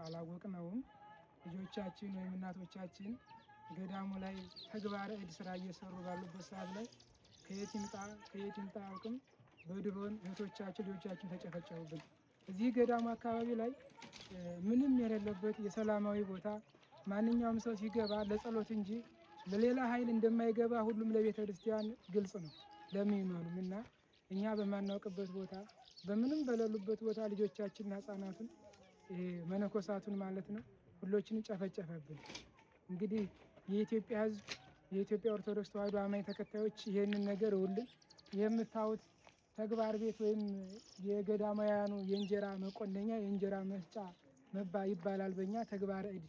አላወቅነውም። ልጆቻችን ወይም እናቶቻችን ገዳሙ ላይ ተግባረ እድ ስራ እየሰሩ ባሉበት ሰዓት ላይ ከየት ይምጣ አውቅም በድሮን እህቶቻችን ልጆቻችን ተጨፈጨፉብን። እዚህ ገዳሙ አካባቢ ላይ ምንም የሌለበት የሰላማዊ ቦታ ማንኛውም ሰው ሲገባ ለጸሎት እንጂ ለሌላ ኃይል እንደማይገባ ሁሉም ለቤተ ክርስቲያን ግልጽ ነው ለሚመኑም እና እኛ በማናውቅበት ቦታ በምንም በሌሉበት ቦታ ልጆቻችንና ህፃናቱን መነኮሳቱን ማለት ነው ሁሎችን ጨፈጨፈብን። እንግዲህ የኢትዮጵያ ህዝብ የኢትዮጵያ ኦርቶዶክስ ተዋሕዶ አማኝ ተከታዮች ይሄንን ነገር ሁሉን የምታዩት ተግባር ቤት ወይም የገዳማውያኑ የእንጀራ መቆነኛ የእንጀራ መስጫ ይባላል። በእኛ ተግባረ እድ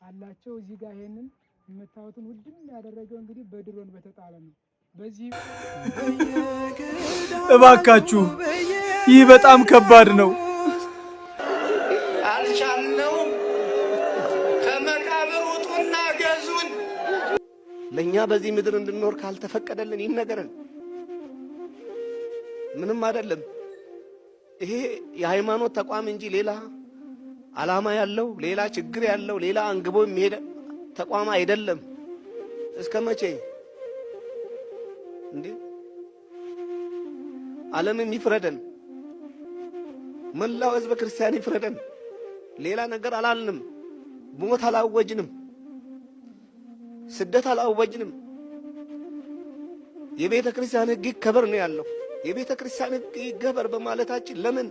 አላቸው። እዚህ ጋር ይሄንን የምታዩትን ውድም ያደረገው እንግዲህ በድሮን በተጣለ ነው። በዚህ እባካችሁ ይህ በጣም ከባድ ነው። አልቻልነው ከመቃብር ውጡና ገዙን። ለኛ በዚህ ምድር እንድንኖር ካልተፈቀደልን ይነገረን። ምንም አይደለም። ይሄ የሃይማኖት ተቋም እንጂ ሌላ ዓላማ ያለው ሌላ ችግር ያለው ሌላ አንግቦ የሚሄድ ተቋም አይደለም። እስከ መቼ እንዴ? ዓለምም ይፍረደን፣ መላው ህዝበ ክርስቲያን ይፍረደን። ሌላ ነገር አላልንም። ሞት አላወጅንም፣ ስደት አላወጅንም። የቤተ ክርስቲያን ህግ ይከበር ነው ያለው። የቤተ ክርስቲያን ህግ ይከበር በማለታችን ለምን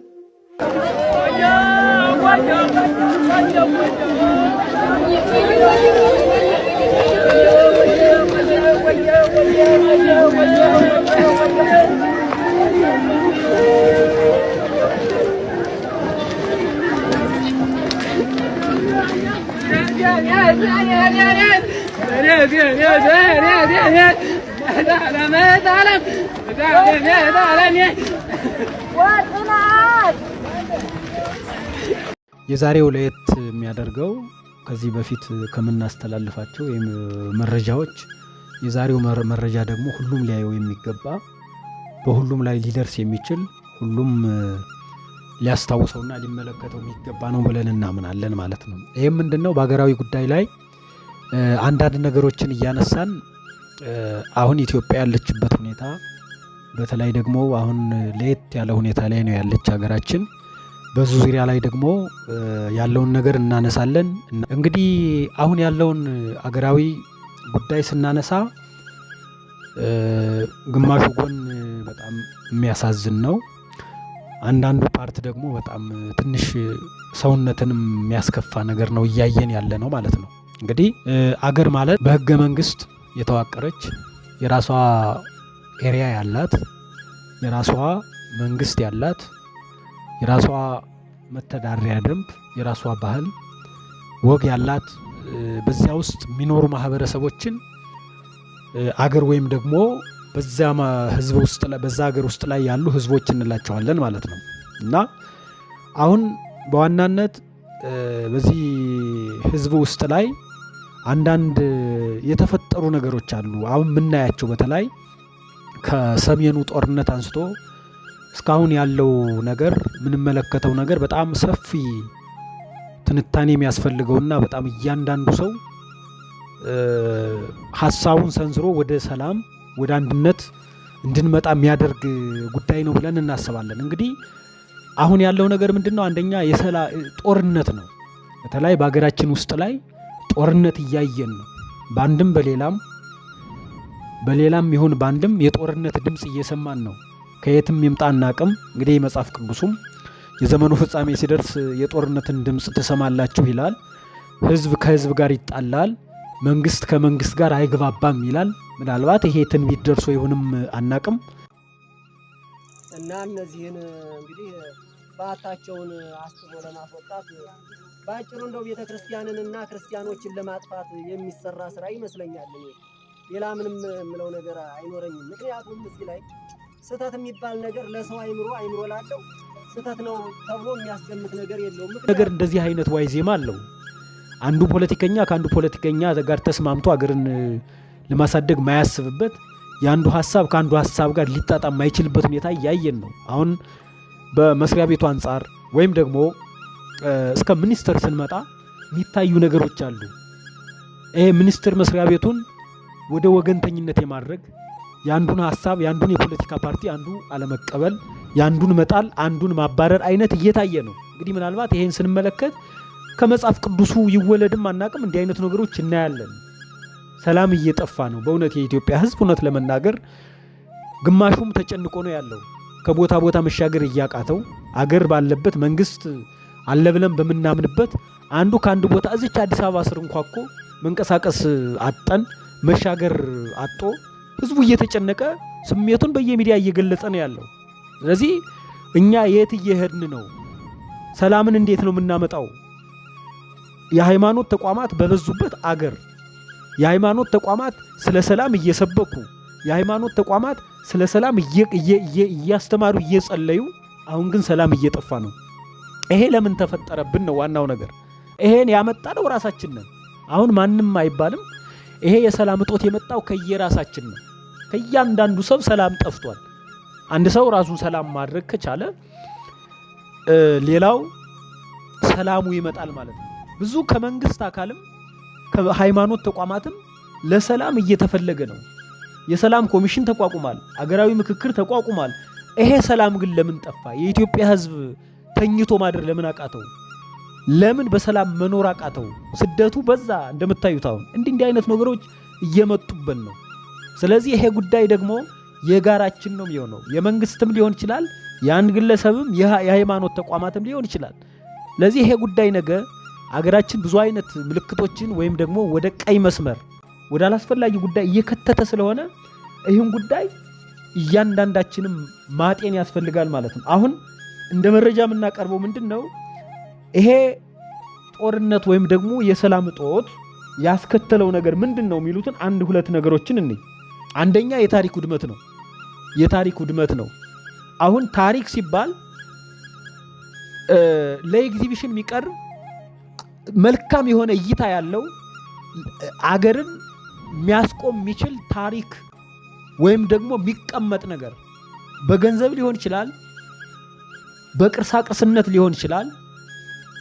የዛሬው ለየት የሚያደርገው ከዚህ በፊት ከምናስተላልፋቸው መረጃዎች የዛሬው መረጃ ደግሞ ሁሉም ሊያየው የሚገባ በሁሉም ላይ ሊደርስ የሚችል ሁሉም ሊያስታውሰውና ሊመለከተው የሚገባ ነው ብለን እናምናለን ማለት ነው። ይሄም ምንድነው? በሀገራዊ ጉዳይ ላይ አንዳንድ ነገሮችን እያነሳን አሁን ኢትዮጵያ ያለችበት ሁኔታ በተለይ ደግሞ አሁን ለየት ያለ ሁኔታ ላይ ነው ያለች ሀገራችን። በዙ ዙሪያ ላይ ደግሞ ያለውን ነገር እናነሳለን። እንግዲህ አሁን ያለውን አገራዊ ጉዳይ ስናነሳ ግማሹ ጎን በጣም የሚያሳዝን ነው። አንዳንዱ ፓርት ደግሞ በጣም ትንሽ ሰውነትንም የሚያስከፋ ነገር ነው እያየን ያለ ነው ማለት ነው። እንግዲህ አገር ማለት በህገ መንግስት የተዋቀረች የራሷ ኤሪያ ያላት የራሷ መንግስት ያላት የራሷ መተዳደሪያ ደንብ የራሷ ባህል ወግ ያላት በዚያ ውስጥ የሚኖሩ ማህበረሰቦችን አገር ወይም ደግሞ በዛ ህዝብ ውስጥ በዛ ሀገር ውስጥ ላይ ያሉ ህዝቦች እንላቸዋለን ማለት ነው። እና አሁን በዋናነት በዚህ ህዝብ ውስጥ ላይ አንዳንድ የተፈጠሩ ነገሮች አሉ። አሁን የምናያቸው በተለይ ከሰሜኑ ጦርነት አንስቶ እስካሁን ያለው ነገር የምንመለከተው ነገር በጣም ሰፊ ትንታኔ የሚያስፈልገውና በጣም እያንዳንዱ ሰው ሀሳቡን ሰንዝሮ ወደ ሰላም ወደ አንድነት እንድንመጣ የሚያደርግ ጉዳይ ነው ብለን እናስባለን። እንግዲህ አሁን ያለው ነገር ምንድነው? አንደኛ ጦርነት ነው። በተለይ በሀገራችን ውስጥ ላይ ጦርነት እያየን ነው። በአንድም በሌላም ይሁን በአንድም የጦርነት ድምጽ እየሰማን ነው። ከየትም ይምጣ አናቅም። እንግዲህ መጽሐፍ ቅዱስም የዘመኑ ፍጻሜ ሲደርስ የጦርነትን ድምጽ ትሰማላችሁ ይላል። ህዝብ ከህዝብ ጋር ይጣላል፣ መንግስት ከመንግስት ጋር አይግባባም ይላል። ምናልባት ይሄ ትንቢት ደርሶ ይሁንም አናቅም። እና እነዚህን እንግዲህ ባታቸውን አስጥሞ ለማስወጣት ባጭሩ እንደው ቤተክርስቲያንንና ክርስቲያኖችን ለማጥፋት የሚሰራ ስራ ይመስለኛል። ሌላ ምንም ምለው ነገር አይኖረኝም። ምክንያቱም እዚህ ላይ ስህተት የሚባል ነገር ለሰው አይምሮ ላለው ስህተት ነው ተብሎ የሚያስገምት ነገር የለውም። ነገር እንደዚህ አይነት ዋይ ዜማ አለው። አንዱ ፖለቲከኛ ከአንዱ ፖለቲከኛ ጋር ተስማምቶ አገርን ለማሳደግ ማያስብበት የአንዱ ሐሳብ ከአንዱ ሐሳብ ጋር ሊጣጣም ማይችልበት ሁኔታ እያየን ነው። አሁን በመስሪያ ቤቱ አንጻር ወይም ደግሞ እስከ ሚኒስትር ስንመጣ የሚታዩ ነገሮች አሉ። ይሄ ሚኒስትር መስሪያ ቤቱን ወደ ወገንተኝነት የማድረግ ያንዱን ሐሳብ ያንዱን የፖለቲካ ፓርቲ አንዱ አለመቀበል ያንዱን መጣል አንዱን ማባረር አይነት እየታየ ነው። እንግዲህ ምናልባት ይሄን ስንመለከት ከመጽሐፍ ቅዱሱ ይወለድም አናቅም እንዲህ አይነት ነገሮች እናያለን። ሰላም እየጠፋ ነው። በእውነት የኢትዮጵያ ሕዝብ እውነት ለመናገር ግማሹም ተጨንቆ ነው ያለው። ከቦታ ቦታ መሻገር እያቃተው አገር ባለበት መንግስት አለ ብለን በመናምንበት አንዱ ከአንድ ቦታ እዚች አዲስ አበባ ስር እንኳን እኮ መንቀሳቀስ አጠን መሻገር አጦ ህዝቡ እየተጨነቀ ስሜቱን በየሚዲያ እየገለጸ ነው ያለው። ስለዚህ እኛ የት እየሄድን ነው? ሰላምን እንዴት ነው የምናመጣው? የሃይማኖት ተቋማት በበዙበት አገር የሃይማኖት ተቋማት ስለ ሰላም እየሰበኩ የሃይማኖት ተቋማት ስለ ሰላም እያስተማሩ እየጸለዩ፣ አሁን ግን ሰላም እየጠፋ ነው። ይሄ ለምን ተፈጠረብን ነው ዋናው ነገር። ይሄን ያመጣነው ራሳችን ነን። አሁን ማንም አይባልም። ይሄ የሰላም እጦት የመጣው ከየራሳችን ነው። ከእያንዳንዱ ሰው ሰላም ጠፍቷል። አንድ ሰው ራሱን ሰላም ማድረግ ከቻለ ሌላው ሰላሙ ይመጣል ማለት ነው። ብዙ ከመንግስት አካልም ከሃይማኖት ተቋማትም ለሰላም እየተፈለገ ነው። የሰላም ኮሚሽን ተቋቁሟል። አገራዊ ምክክር ተቋቁሟል። ይሄ ሰላም ግን ለምን ጠፋ? የኢትዮጵያ ሕዝብ ተኝቶ ማደር ለምን አቃተው? ለምን በሰላም መኖር አቃተው? ስደቱ በዛ። እንደምታዩት አሁን እንዲህ አይነት ነገሮች እየመጡብን ነው። ስለዚህ ይሄ ጉዳይ ደግሞ የጋራችን ነው የሚሆነው። የመንግስትም ሊሆን ይችላል፣ የአንድ ግለሰብም የሃይማኖት ተቋማትም ሊሆን ይችላል። ለዚህ ይሄ ጉዳይ ነገ አገራችን ብዙ አይነት ምልክቶችን ወይም ደግሞ ወደ ቀይ መስመር ወደ አላስፈላጊ ጉዳይ እየከተተ ስለሆነ ይህን ጉዳይ እያንዳንዳችንም ማጤን ያስፈልጋል ማለት ነው። አሁን እንደ መረጃ የምናቀርበው ምንድነው? ይሄ ጦርነት ወይም ደግሞ የሰላም እጦት ያስከተለው ነገር ምንድነው የሚሉትን አንድ ሁለት ነገሮችን እንይ። አንደኛ የታሪክ ውድመት ነው። የታሪክ ውድመት ነው። አሁን ታሪክ ሲባል ለኤግዚቢሽን የሚቀርብ መልካም የሆነ እይታ ያለው አገርን የሚያስቆም የሚችል ታሪክ ወይም ደግሞ የሚቀመጥ ነገር በገንዘብ ሊሆን ይችላል፣ በቅርሳቅርስነት ሊሆን ይችላል።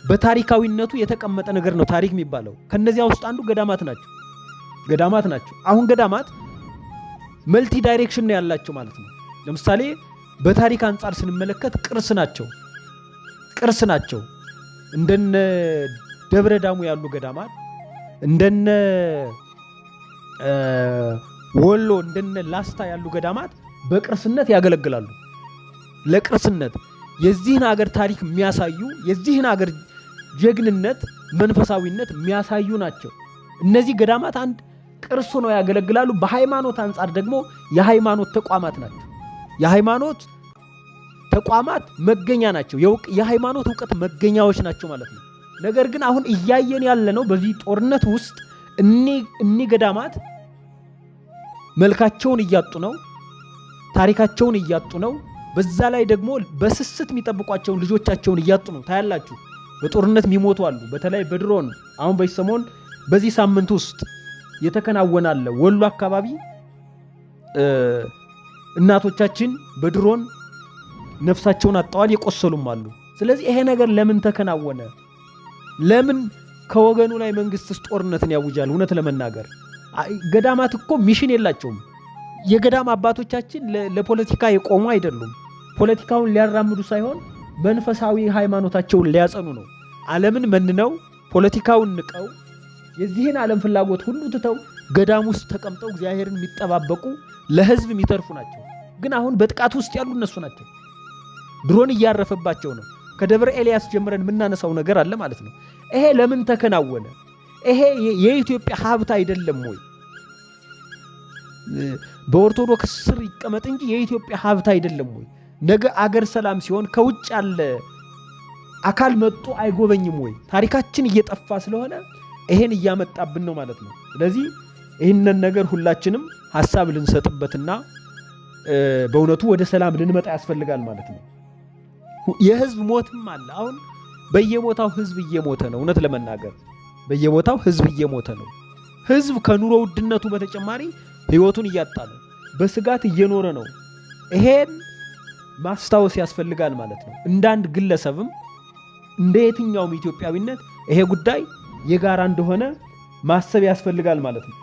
በታሪካዊነቱ የተቀመጠ ነገር ነው ታሪክ የሚባለው። ከነዚያ ውስጥ አንዱ ገዳማት ናቸው። ገዳማት ናቸው። አሁን ገዳማት መልቲ ዳይሬክሽን ነው ያላቸው ማለት ነው። ለምሳሌ በታሪክ አንጻር ስንመለከት ቅርስ ናቸው። ቅርስ ናቸው። እንደነ ደብረ ዳሙ ያሉ ገዳማት እንደነ ወሎ እንደነ ላስታ ያሉ ገዳማት በቅርስነት ያገለግላሉ። ለቅርስነት የዚህን ሀገር ታሪክ የሚያሳዩ የዚህን ሀገር ጀግንነት መንፈሳዊነት የሚያሳዩ ናቸው። እነዚህ ገዳማት አንድ ቅርስ ነው ያገለግላሉ። በሃይማኖት አንጻር ደግሞ የሃይማኖት ተቋማት ናቸው። የሃይማኖት ተቋማት መገኛ ናቸው። የሃይማኖት ዕውቀት መገኛዎች ናቸው ማለት ነው። ነገር ግን አሁን እያየን ያለነው በዚህ ጦርነት ውስጥ እኒ ገዳማት መልካቸውን እያጡ ነው። ታሪካቸውን እያጡ ነው። በዛ ላይ ደግሞ በስስት የሚጠብቋቸውን ልጆቻቸውን እያጡ ነው። ታያላችሁ። በጦርነት የሚሞቱ አሉ። በተለይ በድሮን አሁን በሰሞን በዚህ ሳምንት ውስጥ የተከናወናለ ወሎ አካባቢ እናቶቻችን በድሮን ነፍሳቸውን አጣዋል። የቆሰሉም አሉ። ስለዚህ ይሄ ነገር ለምን ተከናወነ? ለምን ከወገኑ ላይ መንግስትስ ጦርነትን ያውጃል? እውነት ለመናገር ገዳማት እኮ ሚሽን የላቸውም። የገዳም አባቶቻችን ለፖለቲካ የቆሙ አይደሉም። ፖለቲካውን ሊያራምዱ ሳይሆን መንፈሳዊ ሃይማኖታቸውን ሊያጸኑ ነው። ዓለምን መንነው ፖለቲካውን ንቀው የዚህን ዓለም ፍላጎት ሁሉ ትተው ገዳም ውስጥ ተቀምጠው እግዚአብሔርን የሚጠባበቁ ለህዝብ የሚተርፉ ናቸው። ግን አሁን በጥቃት ውስጥ ያሉ እነሱ ናቸው። ድሮን እያረፈባቸው ነው። ከደብረ ኤልያስ ጀምረን የምናነሳው ነገር አለ ማለት ነው። ይሄ ለምን ተከናወነ? ይሄ የኢትዮጵያ ሀብት አይደለም ወይ? በኦርቶዶክስ ስር ይቀመጥ እንጂ የኢትዮጵያ ሀብት አይደለም ወይ? ነገ አገር ሰላም ሲሆን ከውጭ ያለ አካል መጥቶ አይጎበኝም ወይ? ታሪካችን እየጠፋ ስለሆነ ይሄን እያመጣብን ነው ማለት ነው። ስለዚህ ይህንን ነገር ሁላችንም ሀሳብ ልንሰጥበትና በእውነቱ ወደ ሰላም ልንመጣ ያስፈልጋል ማለት ነው። የህዝብ ሞትም አለ። አሁን በየቦታው ህዝብ እየሞተ ነው። እውነት ለመናገር በየቦታው ህዝብ እየሞተ ነው። ህዝብ ከኑሮ ውድነቱ በተጨማሪ ህይወቱን እያጣ ነው። በስጋት እየኖረ ነው። ይሄን ማስታወስ ያስፈልጋል ማለት ነው። እንዳንድ ግለሰብም እንደ የትኛውም ኢትዮጵያዊነት ይሄ ጉዳይ የጋራ እንደሆነ ማሰብ ያስፈልጋል ማለት ነው።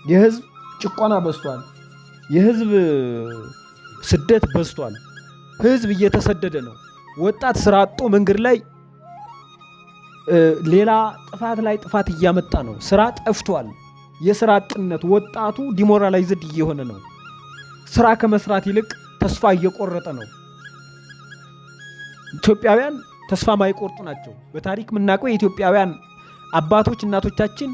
የህዝብ ጭቆና በዝቷል። የህዝብ ስደት በዝቷል። ህዝብ እየተሰደደ ነው። ወጣት ስራ አጦ መንገድ ላይ ሌላ ጥፋት ላይ ጥፋት እያመጣ ነው። ስራ ጠፍቷል። የስራ አጥነት ወጣቱ ዲሞራላይዝድ እየሆነ ነው። ስራ ከመስራት ይልቅ ተስፋ እየቆረጠ ነው። ኢትዮጵያውያን ተስፋ ማይቆርጡ ናቸው። በታሪክ የምናውቀው የኢትዮጵያውያን አባቶች እናቶቻችን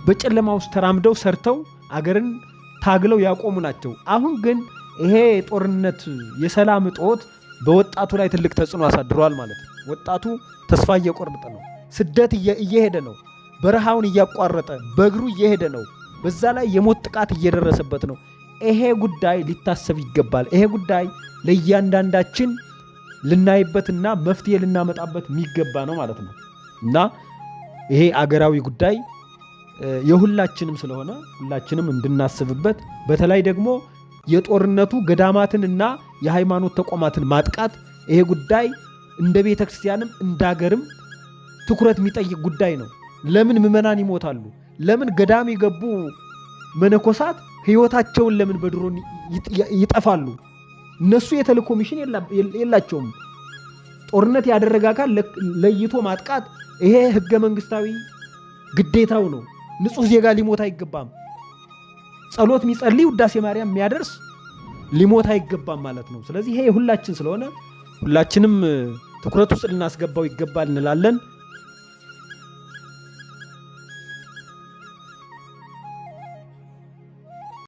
በጨለማ ውስጥ ተራምደው ሰርተው አገርን ታግለው ያቆሙ ናቸው። አሁን ግን ይሄ ጦርነት የሰላም እጦት በወጣቱ ላይ ትልቅ ተጽዕኖ አሳድሯል ማለት ነው። ወጣቱ ተስፋ እየቆረጠ ነው። ስደት እየሄደ ነው። በረሃውን እያቋረጠ በእግሩ እየሄደ ነው። በዛ ላይ የሞት ጥቃት እየደረሰበት ነው። ይሄ ጉዳይ ሊታሰብ ይገባል። ይሄ ጉዳይ ለእያንዳንዳችን ልናይበትና መፍትሄ ልናመጣበት የሚገባ ነው ማለት ነው እና ይሄ አገራዊ ጉዳይ የሁላችንም ስለሆነ ሁላችንም እንድናስብበት፣ በተለይ ደግሞ የጦርነቱ ገዳማትንና የሃይማኖት ተቋማትን ማጥቃት ይሄ ጉዳይ እንደ ቤተ ክርስቲያንም እንዳገርም ትኩረት የሚጠይቅ ጉዳይ ነው። ለምን ምዕመናን ይሞታሉ? ለምን ገዳም የገቡ መነኮሳት ህይወታቸውን ለምን በድሮን ይጠፋሉ? እነሱ የተልእኮ ሚሽን የላቸውም። ጦርነት ያደረገ አካል ለይቶ ማጥቃት ይሄ ህገ መንግስታዊ ግዴታው ነው። ንጹህ ዜጋ ሊሞት አይገባም። ጸሎት የሚጸልይ ውዳሴ ማርያም የሚያደርስ ሊሞት አይገባም ማለት ነው። ስለዚህ ይሄ የሁላችን ስለሆነ ሁላችንም ትኩረት ውስጥ ልናስገባው ይገባል እንላለን።